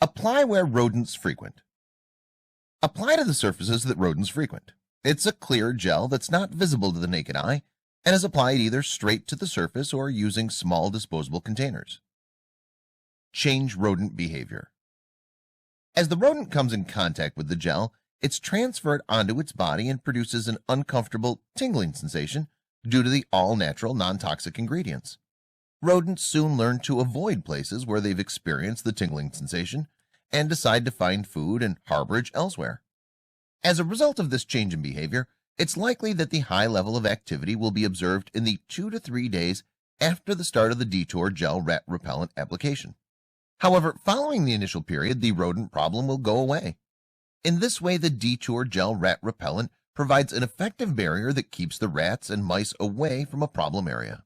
Apply where rodents frequent. Apply to the surfaces that rodents frequent. It's a clear gel that's not visible to the naked eye and is applied either straight to the surface or using small disposable containers. Change rodent behavior. As the rodent comes in contact with the gel, it's transferred onto its body and produces an uncomfortable tingling sensation due to the all-natural, non-toxic ingredients. Rodents soon learn to avoid places where they've experienced the tingling sensation and decide to find food and harborage elsewhere. As a result of this change in behavior, it's likely that the high level of activity will be observed in the 2 to 3 days after the start of the Detourgel Rat Repellent application. However, following the initial period, the rodent problem will go away. In this way, the Detourgel Rat Repellent provides an effective barrier that keeps the rats and mice away from a problem area.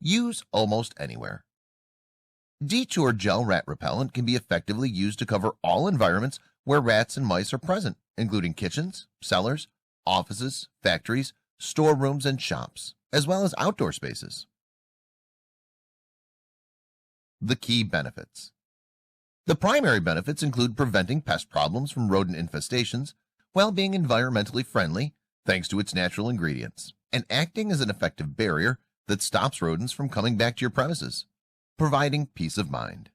Use almost anywhere. Detourgel Rat Repellent can be effectively used to cover all environments where rats and mice are present, including kitchens, cellars, offices, factories, storerooms, and shops, as well as outdoor spaces. The key benefits. The primary benefits include preventing pest problems from rodent infestations while being environmentally friendly thanks to its natural ingredients, and acting as an effective barrier that stops rodents from coming back to your premises, providing peace of mind.